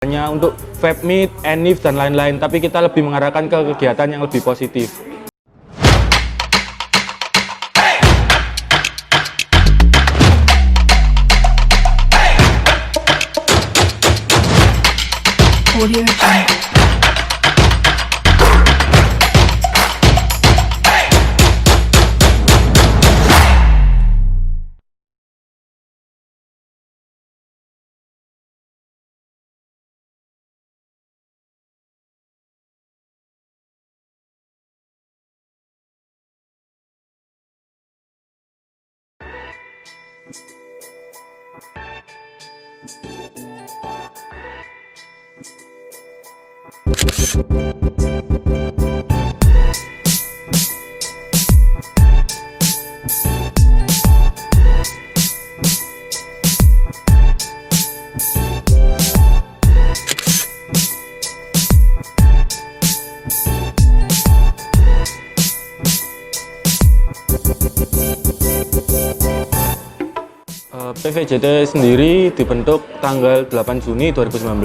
hanya untuk vape meet, enif dan lain-lain, tapi kita lebih mengarahkan ke kegiatan yang lebih positif. Audio Jungle. PVJT sendiri dibentuk tanggal 8 Juni 2019.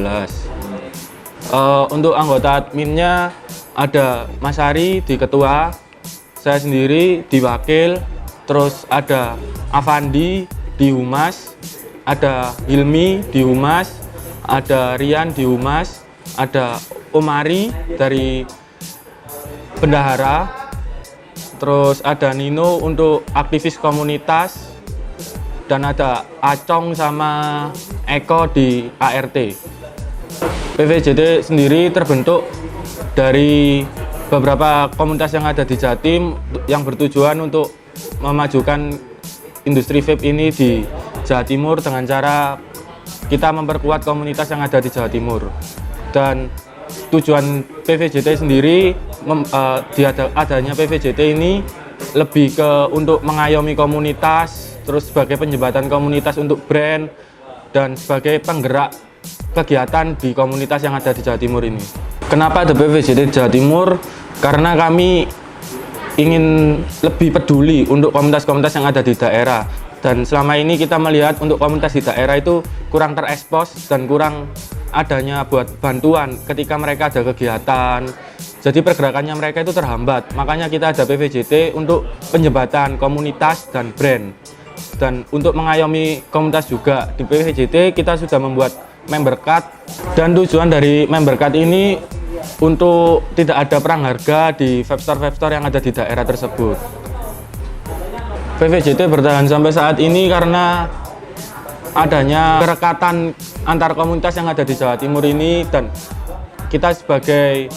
Untuk anggota adminnya ada Mas Ari di ketua, saya sendiri di wakil, terus ada Avandi di humas, ada Hilmi di humas, ada Rian di humas, ada Omari dari bendahara, terus ada Nino untuk aktivis komunitas, dan ada Acong sama Eko di ART. PVJT sendiri terbentuk dari beberapa komunitas yang ada di Jatim yang bertujuan untuk memajukan industri vape ini di Jawa Timur dengan cara kita memperkuat komunitas yang ada di Jawa Timur. Dan tujuan PVJT sendiri, adanya PVJT ini lebih ke untuk mengayomi komunitas, terus sebagai penjembatan komunitas untuk brand, dan sebagai penggerak kegiatan di komunitas yang ada di Jawa Timur ini. Kenapa ada PVJT Jawa Timur? Karena kami ingin lebih peduli untuk komunitas-komunitas yang ada di daerah. Dan selama ini kita melihat untuk komunitas di daerah itu kurang terekspos dan kurang adanya buat bantuan ketika mereka ada kegiatan. Jadi pergerakannya mereka itu terhambat. Makanya kita ada PVJT untuk penjembatan komunitas dan brand. Dan untuk mengayomi komunitas juga di PVJT kita sudah membuat member card, dan tujuan dari member card ini untuk tidak ada perang harga di vape store yang ada di daerah tersebut. PVJT bertahan sampai saat ini karena adanya kerekatan antar komunitas yang ada di Jawa Timur ini, dan kita sebagai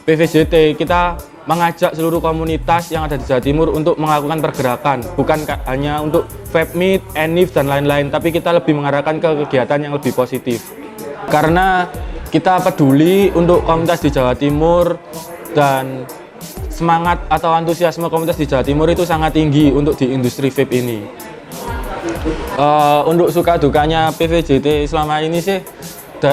PVJT kita mengajak seluruh komunitas yang ada di Jawa Timur untuk melakukan pergerakan, bukan hanya untuk vape meet, enif dan lain-lain, tapi kita lebih mengarahkan ke kegiatan yang lebih positif. Karena kita peduli untuk komunitas di Jawa Timur, dan semangat atau antusiasme komunitas di Jawa Timur itu sangat tinggi untuk di industri vape ini. Untuk suka dukanya PVJT selama ini sih,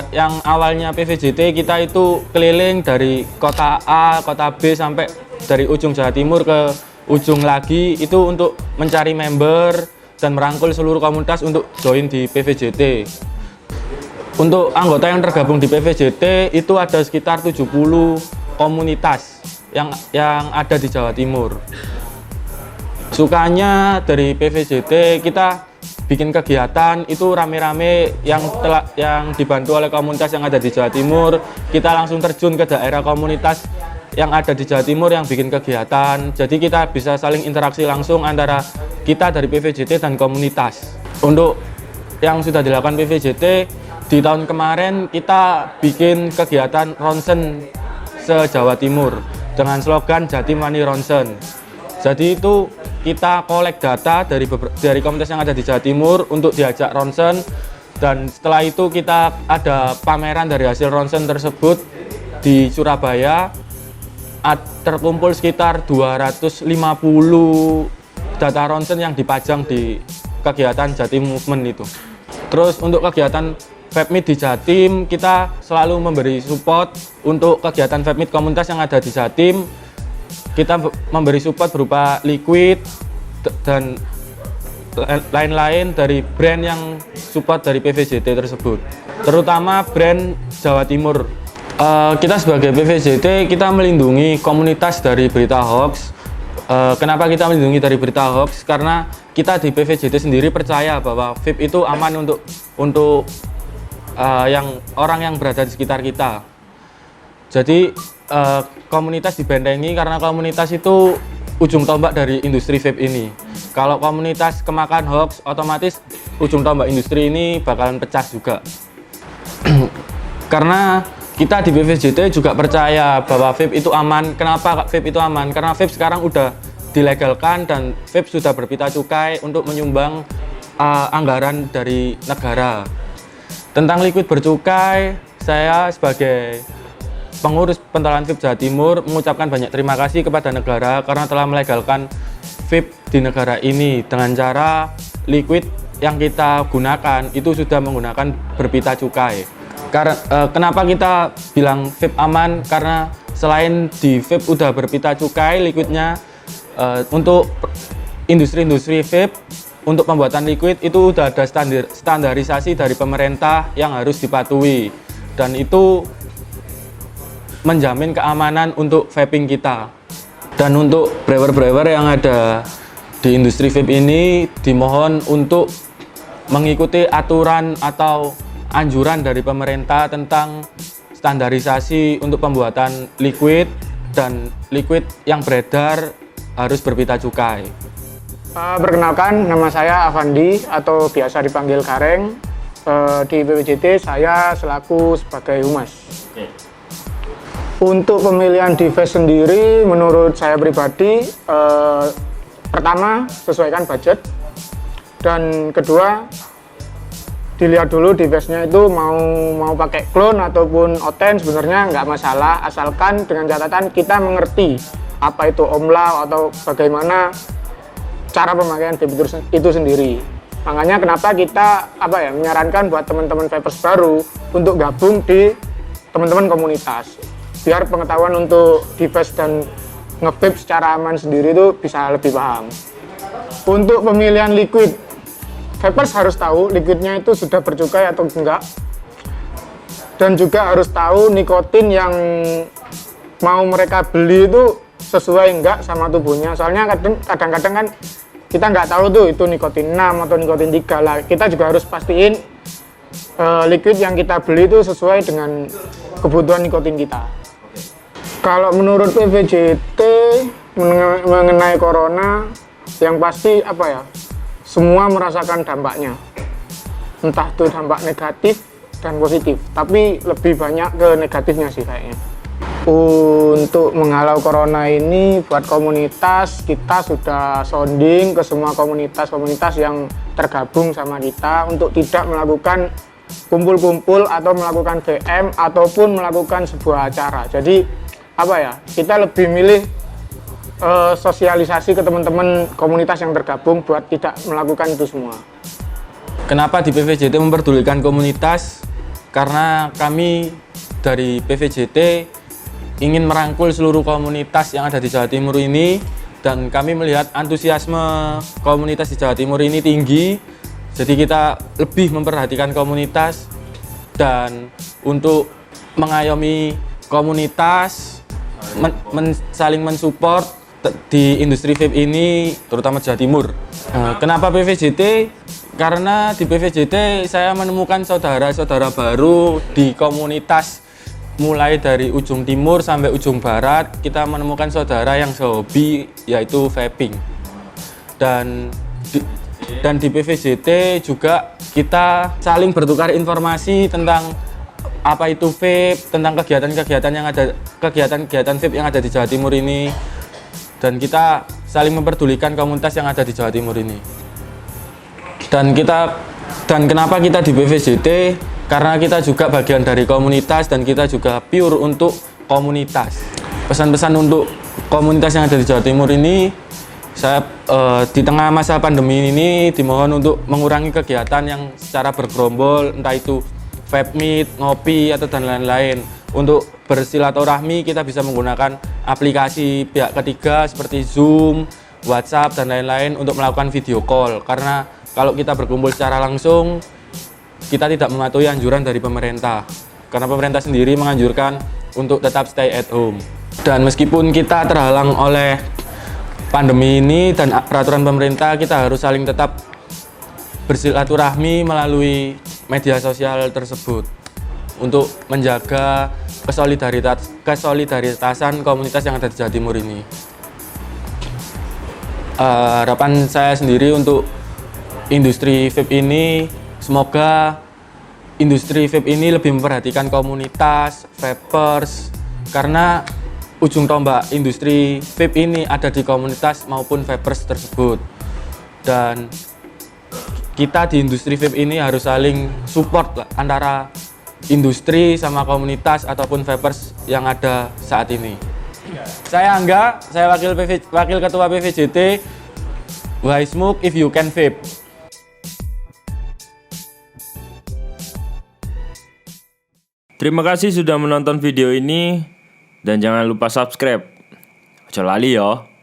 yang awalnya PVJT kita itu keliling dari kota A, kota B, sampai dari ujung Jawa Timur ke ujung lagi itu untuk mencari member dan merangkul seluruh komunitas untuk join di PVJT. Untuk anggota yang tergabung di PVJT itu ada sekitar 70 komunitas yang ada di Jawa Timur. Sukanya dari PVJT kita bikin kegiatan itu rame-rame yang dibantu oleh komunitas yang ada di Jawa Timur. Kita langsung terjun ke daerah komunitas yang ada di Jawa Timur yang bikin kegiatan. Jadi kita bisa saling interaksi langsung antara kita dari PVJT dan komunitas. Untuk yang sudah dilakukan PVJT di tahun kemarin, kita bikin kegiatan ronsen se-Jawa Timur dengan slogan Jatim Wani Ronsen. Jadi itu kita kolek data dari komunitas yang ada di Jawa Timur untuk diajak ronsen, dan setelah itu kita ada pameran dari hasil ronsen tersebut di Surabaya. Terkumpul sekitar 250 data ronsen yang dipajang di kegiatan Jatim Movement itu. Terus untuk kegiatan vape meet di Jatim, kita selalu memberi support untuk kegiatan vape meet komunitas yang ada di Jatim. Kita memberi support berupa liquid dan lain-lain dari brand yang support dari PVJT tersebut, terutama brand Jawa Timur. Kita sebagai PVJT, kita melindungi komunitas dari berita hoax. Kenapa kita melindungi dari berita hoax? Karena kita di PVJT sendiri percaya bahwa vape itu aman untuk orang yang berada di sekitar kita. Jadi komunitas dibentengi karena komunitas itu ujung tombak dari industri vape ini. Kalau komunitas kemakan hoax, otomatis ujung tombak industri ini bakalan pecah juga. Karena kita di PVJT juga percaya bahwa vape itu aman. Kenapa vape itu aman? Karena vape sekarang udah dilegalkan dan vape sudah berpita cukai untuk menyumbang anggaran dari negara. Tentang liquid bercukai, saya sebagai pengurus pentolan vape Jawa Timur mengucapkan banyak terima kasih kepada negara karena telah melegalkan vape di negara ini dengan cara liquid yang kita gunakan itu sudah menggunakan berpita cukai. Kenapa kita bilang vape aman? Karena selain di vape udah berpita cukai liquidnya, untuk industri-industri vape untuk pembuatan liquid itu udah ada standarisasi dari pemerintah yang harus dipatuhi, dan itu menjamin keamanan untuk vaping kita. Dan untuk brewer-brewer yang ada di industri vape ini dimohon untuk mengikuti aturan atau anjuran dari pemerintah tentang standarisasi untuk pembuatan liquid, dan liquid yang beredar harus berpita cukai. Perkenalkan, nama saya Avandi atau biasa dipanggil Gareng. Di PVJT saya selaku sebagai humas. Untuk pemilihan device sendiri, menurut saya pribadi, pertama sesuaikan budget, dan kedua dilihat dulu device-nya itu mau pakai clone ataupun oten, sebenarnya nggak masalah, asalkan dengan catatan kita mengerti apa itu OMLA atau bagaimana cara pemakaian vape itu sendiri. Makanya kenapa kita menyarankan buat teman-teman vapers baru untuk gabung di teman-teman komunitas, biar pengetahuan untuk device dan nge-vape secara aman sendiri itu bisa lebih paham. Untuk pemilihan liquid, vapers harus tahu liquidnya itu sudah bercukai atau enggak, dan juga harus tahu nikotin yang mau mereka beli itu sesuai enggak sama tubuhnya. Soalnya kadang-kadang kan kita nggak tahu tuh itu nikotin 6 atau nikotin 3 lah. Kita juga harus pastiin liquid yang kita beli itu sesuai dengan kebutuhan nikotin kita. Kalau menurut PVJT mengenai corona, yang pasti semua merasakan dampaknya. Entah itu dampak negatif dan positif, tapi lebih banyak ke negatifnya sih kayaknya. Untuk menghalau corona ini, buat komunitas kita sudah sounding ke semua komunitas-komunitas yang tergabung sama kita untuk tidak melakukan kumpul-kumpul atau melakukan VM ataupun melakukan sebuah acara. Jadi kita lebih milih sosialisasi ke teman-teman komunitas yang tergabung buat tidak melakukan itu semua. Kenapa di PVJT memperdulikan komunitas? Karena kami dari PVJT ingin merangkul seluruh komunitas yang ada di Jawa Timur ini, dan kami melihat antusiasme komunitas di Jawa Timur ini tinggi, jadi kita lebih memperhatikan komunitas dan untuk mengayomi komunitas, saling mensupport di industri vape ini, terutama Jawa Timur. Kenapa PVJT? Karena di PVJT saya menemukan saudara-saudara baru di komunitas. Mulai dari ujung timur sampai ujung barat, kita menemukan saudara yang sehobi yaitu vaping. Dan di PVJT juga kita saling bertukar informasi tentang apa itu vape, tentang kegiatan-kegiatan vape yang ada di Jawa Timur ini. Dan kita saling memperdulikan komunitas yang ada di Jawa Timur ini. Dan kenapa kita di PVJT? Karena kita juga bagian dari komunitas dan kita juga pure untuk komunitas. Pesan-pesan untuk komunitas yang ada di Jawa Timur ini, saya di tengah masa pandemi ini dimohon untuk mengurangi kegiatan yang secara bergerombol, entah itu vape meet, ngopi, atau dan lain-lain. Untuk bersilaturahmi kita bisa menggunakan aplikasi pihak ketiga seperti Zoom, WhatsApp dan lain-lain untuk melakukan video call, karena kalau kita berkumpul secara langsung kita tidak mematuhi anjuran dari pemerintah, karena pemerintah sendiri menganjurkan untuk tetap stay at home. Dan meskipun kita terhalang oleh pandemi ini dan peraturan pemerintah, kita harus saling tetap bersilaturahmi melalui media sosial tersebut untuk menjaga kesolidaritasan komunitas yang ada di Jawa Timur ini. Harapan saya sendiri untuk industri vape ini, semoga industri vape ini lebih memperhatikan komunitas vapers, karena ujung tombak industri vape ini ada di komunitas maupun vapers tersebut. Dan kita di industri vape ini harus saling support lah, antara industri sama komunitas ataupun vapers yang ada saat ini. Saya Angga, saya wakil ketua PVJT. Why smoke if you can vape? Terima kasih sudah menonton video ini dan jangan lupa subscribe. Ojo lali yo.